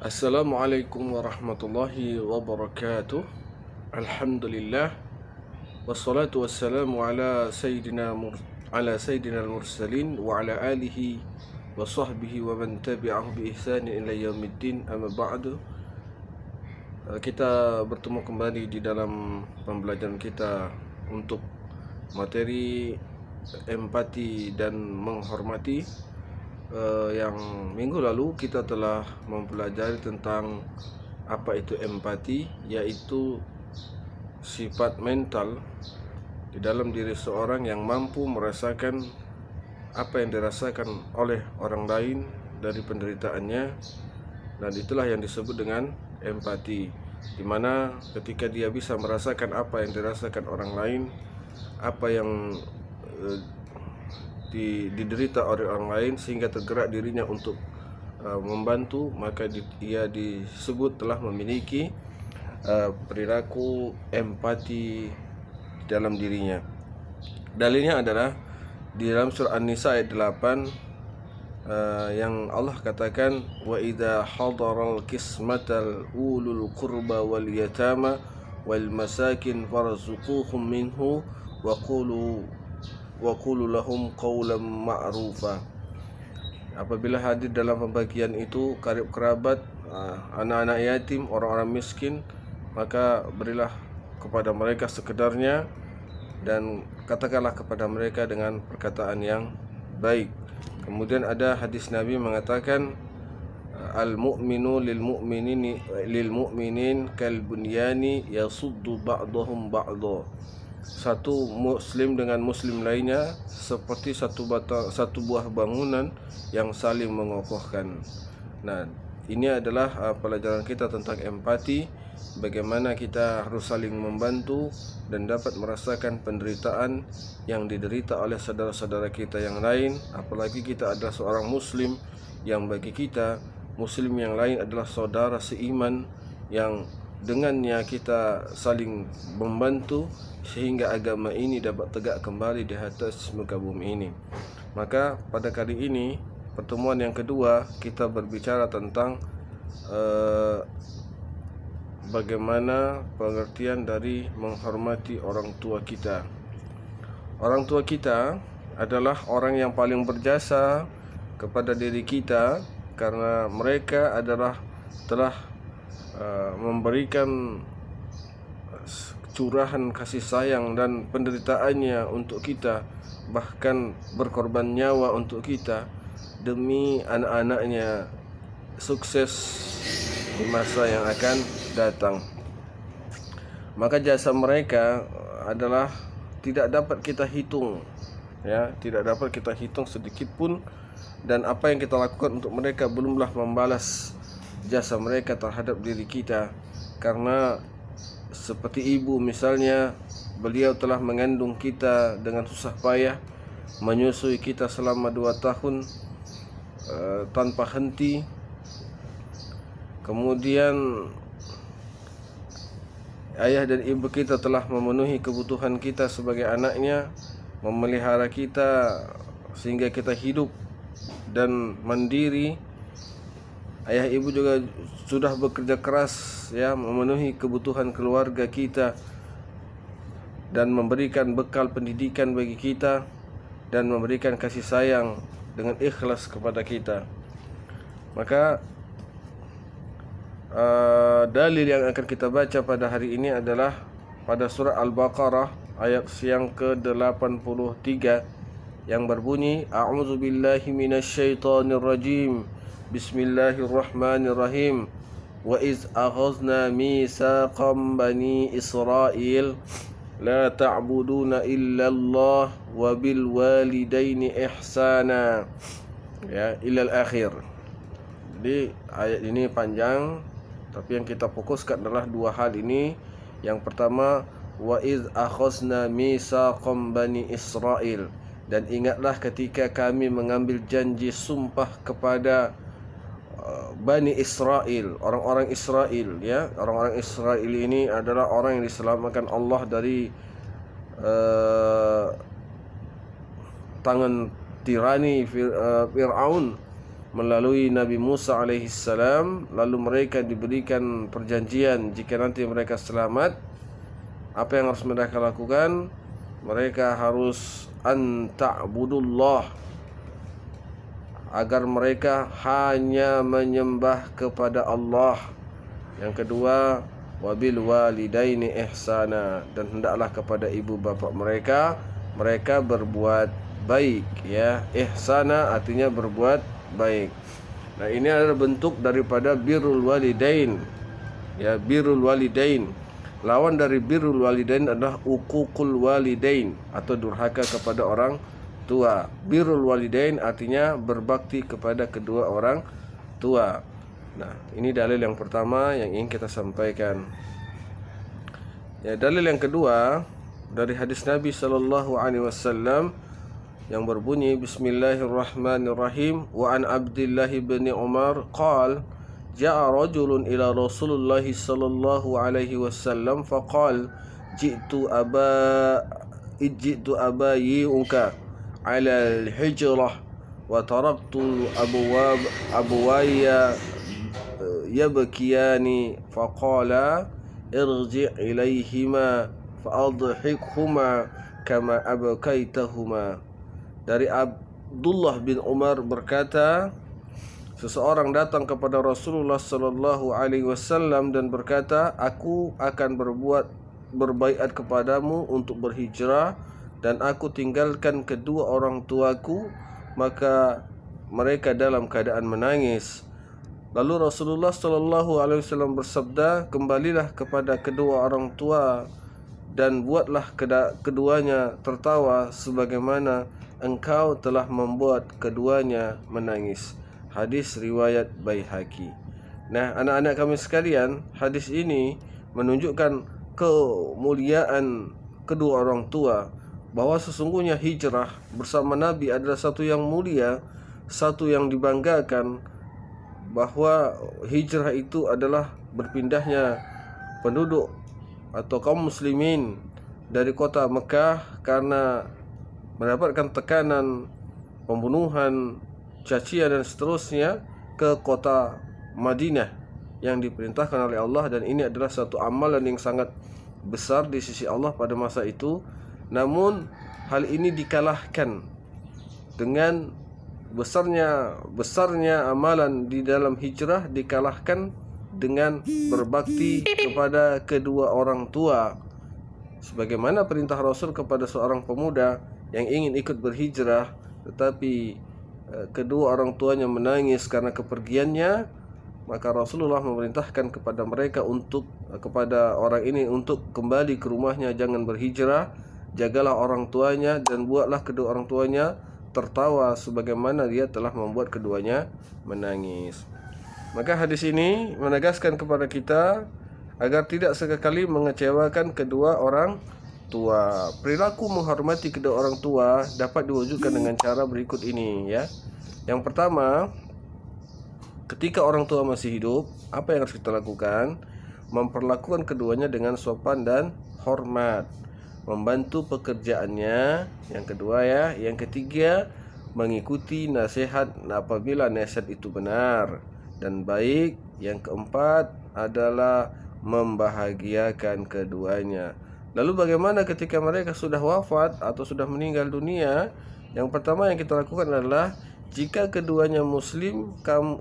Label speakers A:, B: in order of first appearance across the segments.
A: Assalamualaikum warahmatullahi wabarakatuh. Alhamdulillah wassalatu wassalamu ala sayyidina al-mursalin wa ala alihi wa sahbihi wa man tabi'ahu bi ihsanin ila yaumiddin. Amma ba'du. Kita bertemu kembali di dalam pembelajaran kita untuk materi empati dan menghormati. Yang minggu lalu kita telah mempelajari tentang apa itu empati, yaitu sifat mental di dalam diri seorang yang mampu merasakan apa yang dirasakan oleh orang lain dari penderitaannya, dan itulah yang disebut dengan empati, di mana ketika dia bisa merasakan apa yang dirasakan orang lain, apa yang diderita oleh orang lain, sehingga tergerak dirinya untuk membantu, maka ia disebut telah memiliki perilaku empati di dalam dirinya. Dalilnya adalah di dalam surah An-Nisa ayat 8, yang Allah katakan, wa idza hadaral qismatal ulul qurba wal yatama wal masakin farzuquhum minhu wa qulu lahum qawlan ma'rufa. Apabila hadir dalam pembagian itu karib kerabat, anak-anak yatim, orang-orang miskin, maka berilah kepada mereka sekedarnya dan katakanlah kepada mereka dengan perkataan yang baik. Kemudian ada hadis Nabi mengatakan, al-mu'minu lil mu'minin kal bunyani yasuddu ba'dahum ba'dha. Satu muslim dengan muslim lainnya seperti satu buah bangunan yang saling mengokohkan. Nah, ini adalah pelajaran kita tentang empati, bagaimana kita harus saling membantu dan dapat merasakan penderitaan yang diderita oleh saudara-saudara kita yang lain. Apalagi kita adalah seorang muslim, yang bagi kita muslim yang lain adalah saudara seiman, yang dengannya kita saling membantu sehingga agama ini dapat tegak kembali di atas muka bumi ini. Maka pada kali ini, pertemuan yang kedua, kita berbicara tentang bagaimana pengertian dari menghormati orang tua kita. Orang tua kita adalah orang yang paling berjasa kepada diri kita, karena mereka adalah telah memberikan curahan kasih sayang dan penderitaannya untuk kita, bahkan berkorban nyawa untuk kita demi anak-anaknya sukses di masa yang akan datang. Maka jasa mereka adalah tidak dapat kita hitung, tidak dapat kita hitung sedikit pun, dan apa yang kita lakukan untuk mereka belumlah membalas jasa mereka terhadap diri kita. Karena seperti ibu misalnya, beliau telah mengandung kita dengan susah payah, menyusui kita selama 2 tahun tanpa henti. Kemudian ayah dan ibu kita telah memenuhi kebutuhan kita sebagai anaknya, memelihara kita sehingga kita hidup dan mandiri. Ayah ibu juga sudah bekerja keras, memenuhi kebutuhan keluarga kita dan memberikan bekal pendidikan bagi kita dan memberikan kasih sayang dengan ikhlas kepada kita. Maka dalil yang akan kita baca pada hari ini adalah pada surah Al-Baqarah ayat yang ke-83 yang berbunyi, a'udzu billahi minasyaitonir rajim. Bismillahirrahmanirrahim. Wa iz akhadna mitsaqan bani Israil la ta'buduna illa Allah wa bil walidaini ihsana, ila al-akhir. Jadi ayat ini panjang, tapi yang kita fokuskan adalah 2 hal ini. Yang pertama, wa iz akhadna mitsaqan bani Israil, dan ingatlah ketika kami mengambil janji sumpah kepada Bani Israel, orang-orang Israel, orang-orang Israel ini adalah orang yang diselamatkan Allah dari tangan tirani Fir'aun melalui Nabi Musa alaihissalam, lalu mereka diberikan perjanjian jika nanti mereka selamat, apa yang harus mereka lakukan? Mereka harus ta'budullah, agar mereka hanya menyembah kepada Allah. Yang kedua, wabil walidaini ihsana, dan hendaklah kepada ibu bapa mereka berbuat baik, ya. Ihsana artinya berbuat baik. Nah, ini adalah bentuk daripada birrul walidain, ya, birrul walidain. Lawan dari birrul walidain adalah uququl walidain, atau durhaka kepada orang tua. Birrul walidain artinya berbakti kepada kedua orang tua. Nah, ini dalil yang pertama yang ingin kita sampaikan. Ya, dalil yang kedua dari hadis Nabi sallallahu alaihi wasallam yang berbunyi Bismillahirrahmanirrahim, wa an Abdullah bin Umar qala ja'a rajulun ila Rasulullah sallallahu alaihi wasallam faqala ji'tu abayi'uka ala al-hijrah wa taraktu abwaya yabkiyani faqala irji' ilayhima fa'adhikhuma kama abkaitahuma. Dari Abdullah bin Umar berkata, seseorang datang kepada Rasulullah sallallahu alaihi wasallam dan berkata, aku akan berbaiat kepadamu untuk berhijrah, dan aku tinggalkan kedua orang tuaku, maka mereka dalam keadaan menangis. Lalu Rasulullah sallallahu alaihi wasallam bersabda, kembalilah kepada kedua orang tua dan buatlah keduanya tertawa sebagaimana engkau telah membuat keduanya menangis. Hadis riwayat Baihaqi. Nah, anak-anak kami sekalian, hadis ini menunjukkan kemuliaan kedua orang tua, bahwa sesungguhnya hijrah bersama Nabi adalah satu yang mulia, satu yang dibanggakan, bahwa hijrah itu adalah berpindahnya penduduk atau kaum muslimin dari kota Mekah karena mendapatkan tekanan, pembunuhan, cacian dan seterusnya, ke kota Madinah yang diperintahkan oleh Allah. Dan ini adalah satu amalan yang sangat besar di sisi Allah pada masa itu. Namun hal ini dikalahkan dengan besarnya amalan di dalam hijrah, dikalahkan dengan berbakti kepada kedua orang tua, sebagaimana perintah Rasul kepada seorang pemuda yang ingin ikut berhijrah, tetapi kedua orang tuanya menangis karena kepergiannya, maka Rasulullah memerintahkan kepada kepada orang ini untuk kembali ke rumahnya, jangan berhijrah, jagalah orang tuanya dan buatlah kedua orang tuanya tertawa sebagaimana dia telah membuat keduanya menangis. Maka hadis ini menegaskan kepada kita agar tidak sekali mengecewakan kedua orang tua. Perilaku menghormati kedua orang tua dapat diwujudkan dengan cara berikut ini, ya. Yang pertama, ketika orang tua masih hidup, apa yang harus kita lakukan? Memperlakukan keduanya dengan sopan dan hormat, membantu pekerjaannya. Yang kedua, ya. Yang ketiga, mengikuti nasihat apabila nasihat itu benar dan baik. Yang keempat adalah membahagiakan keduanya. Lalu bagaimana ketika mereka sudah wafat atau sudah meninggal dunia? Yang pertama yang kita lakukan adalah, jika keduanya muslim,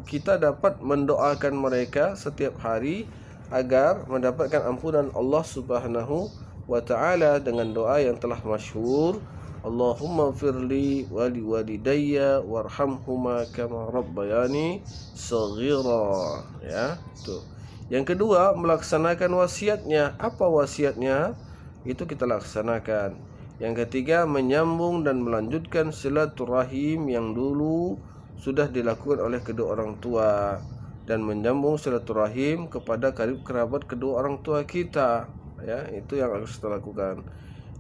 A: kita dapat mendoakan mereka setiap hari agar mendapatkan ampunan Allah Subhanahu wa ta'ala dengan doa yang telah masyhur, Allahumma firli wali walidayya warhamhuma kama rabbayani saghira, ya. Tuh. Yang kedua, melaksanakan wasiatnya. Apa wasiatnya? Itu kita laksanakan. Yang ketiga, menyambung dan melanjutkan silaturahim yang dulu sudah dilakukan oleh kedua orang tua, dan menyambung silaturahim kepada karib kerabat kedua orang tua kita, ya. Itu yang harus kita lakukan.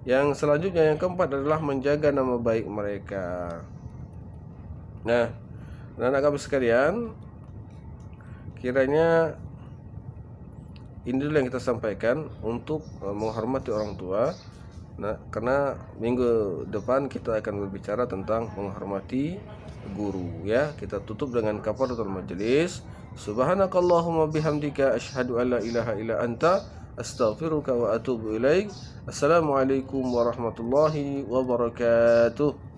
A: Yang selanjutnya, yang keempat adalah menjaga nama baik mereka. Nah, anak-anak kami sekalian, kiranya ini dulu yang kita sampaikan untuk menghormati orang tua. Nah, karena minggu depan kita akan berbicara tentang menghormati guru ya. Kita tutup dengan kafaratul majelis. Subhanakallahumma bihamdika asyhadu an la ilaha illa anta astaghfiruka wa atubu ilaik. Assalamualaikum warahmatullahi wabarakatuh.